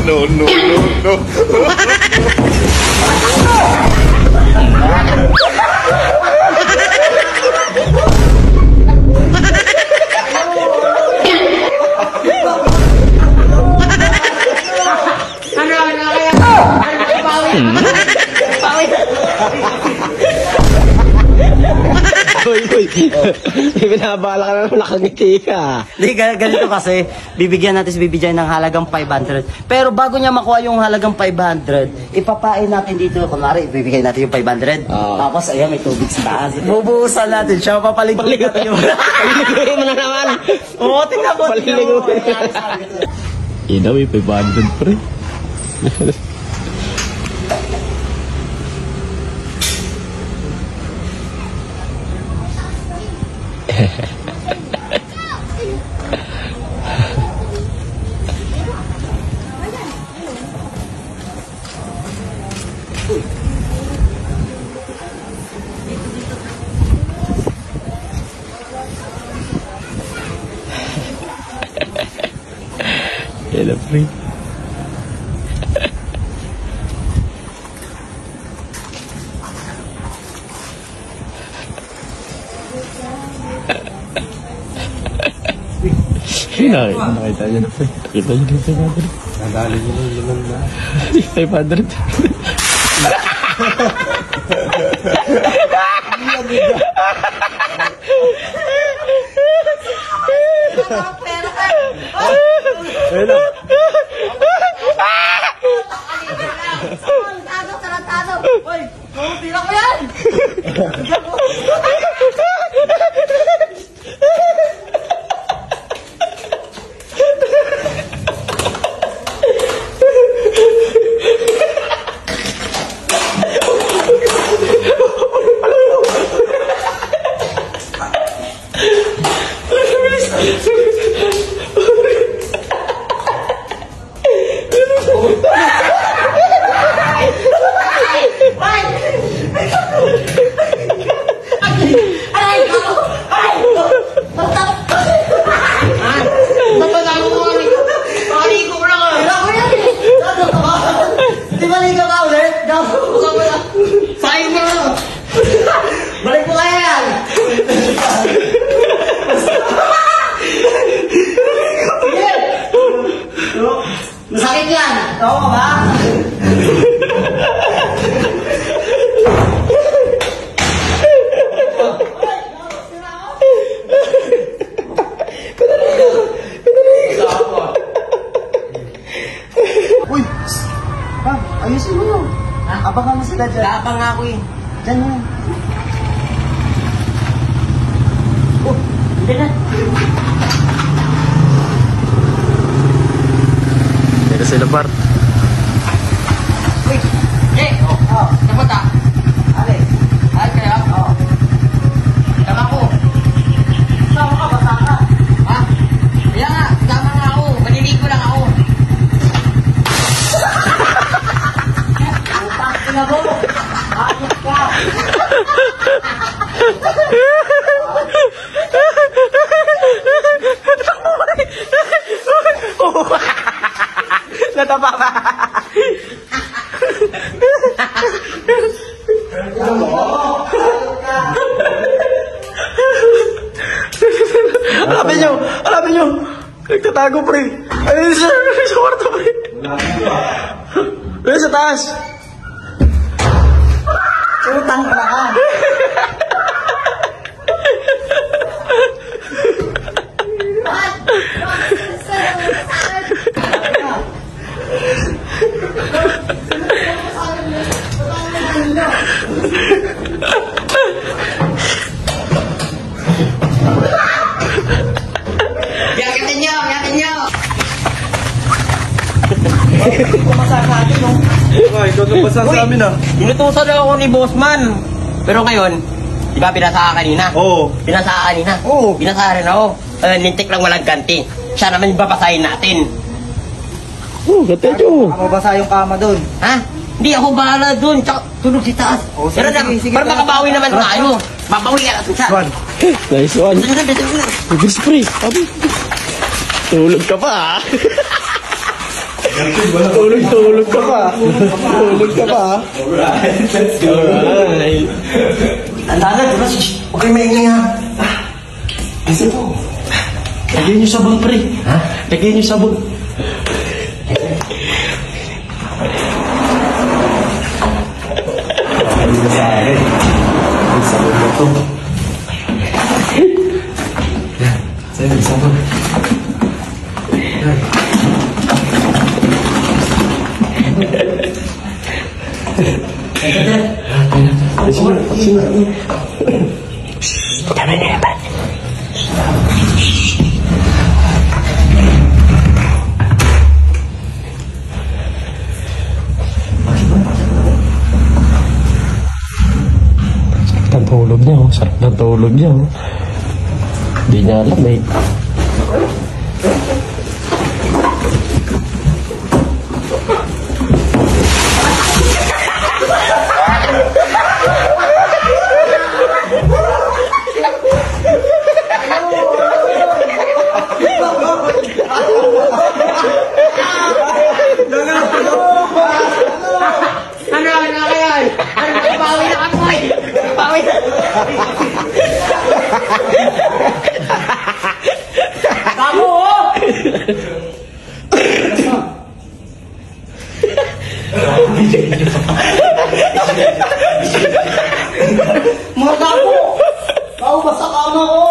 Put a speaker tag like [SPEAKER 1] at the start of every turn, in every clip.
[SPEAKER 1] No, no, no, no.
[SPEAKER 2] Uy, binabala ka naman, nakangiti ka.
[SPEAKER 3] Hindi, ganito kasi, bibigyan ng halagang 500. Pero bago niya makuha yung halagang 500, ipapain natin dito. Kunwari, ibibigay natin yung 500. Tapos, ayan, may tubig sa taas. Bubuhusan natin siya, papaliguin natin yung...
[SPEAKER 2] Paliguin mo na naman.
[SPEAKER 3] Oo, tingnan mo.
[SPEAKER 2] Ina, may 500 pre. Hello, free. Nakita niyo na, pre. Nakita niyo na 500. Nadali niyo ng limang na. 500.
[SPEAKER 4] Ayun na. Uy, tira ko yan!
[SPEAKER 3] Balik mo kaya yan! Masakit yan! Tawa ka ba?
[SPEAKER 5] Uy! Pam, ayusin mo yun. Abangan mo sila dyan.
[SPEAKER 3] Kapang nga ako eh.
[SPEAKER 5] Dyan mo.
[SPEAKER 3] Oh, hindi na.
[SPEAKER 2] Dito sila, Bart.
[SPEAKER 3] Uy! Dapat ah!
[SPEAKER 5] Ale.
[SPEAKER 3] Ay, kaya? Oo. Tama ko.
[SPEAKER 5] Sama ka, basa ka.
[SPEAKER 3] Ha? Kaya nga, tama nga ako. Maliligo lang ako.
[SPEAKER 5] Utang ka na mo. Ayos ka.
[SPEAKER 2] Natapa ka. Hanapin nyo. Nagtatago, pre. Ayun sa kwarto, pre. Ayun sa taas.
[SPEAKER 5] Utang ka na ka.
[SPEAKER 3] Yakin nyo! Pumasa sa atin, no?
[SPEAKER 1] Ay, ikaw nang basa sa amin ah.
[SPEAKER 2] Inutusan ako ni Bossman. Pero ngayon, di ba pinasa ka kanina?
[SPEAKER 1] Oo.
[SPEAKER 2] Pinasa ka kanina?
[SPEAKER 1] Oo.
[SPEAKER 2] Pinasa rin ako. Nintik lang walang ganti. Siya naman yung babasahin natin.
[SPEAKER 3] Mabasa yung kama doon.
[SPEAKER 2] Ha? Hindi ako bahala doon. Tsaka tulog si taas.
[SPEAKER 3] Oh, sige,
[SPEAKER 2] Pero na,
[SPEAKER 3] sige, sige.
[SPEAKER 2] para makabawi naman tayo. Babawi ka natin siya.
[SPEAKER 1] Juan.
[SPEAKER 6] Nice one. Bilis pre. Tulog ka pa ah. Tulog ka pa. Tulog ka pa ah. Alright.
[SPEAKER 3] Ang dagat, diba? Huwag kayo maingay ha.
[SPEAKER 6] Kasi po. Lagyan niyo sabon pre. Ha? Lagyan niyo sabon.
[SPEAKER 1] Hindi na sa akin. May sabon na to. Sa'yo, may sabon.
[SPEAKER 6] Sarap ng tulog niya oh. Sarap ng tulog niya oh. Hindi niya alam eh.
[SPEAKER 2] Ano kaya? Ano babawi na ako eh? Babawi na. Tamo oh!
[SPEAKER 3] Mga gago! Tao ba sa kama ko?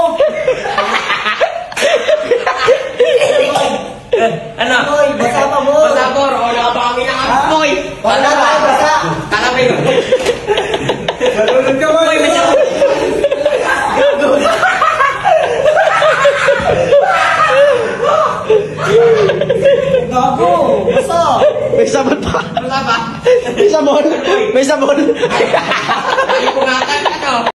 [SPEAKER 2] Ano?
[SPEAKER 3] Boy, basa pa mo!
[SPEAKER 2] Basta ko, o nakabawi na ako. Boy!
[SPEAKER 3] Wala tayo basa!
[SPEAKER 2] Kalapin.
[SPEAKER 1] Nalulog ka ba?
[SPEAKER 2] Boy, may sabon.
[SPEAKER 3] Gago! Basa!
[SPEAKER 6] May sabon pa.
[SPEAKER 2] Ano ba?
[SPEAKER 6] May sabon. May sabon.
[SPEAKER 2] Ay, pungatan. Ano?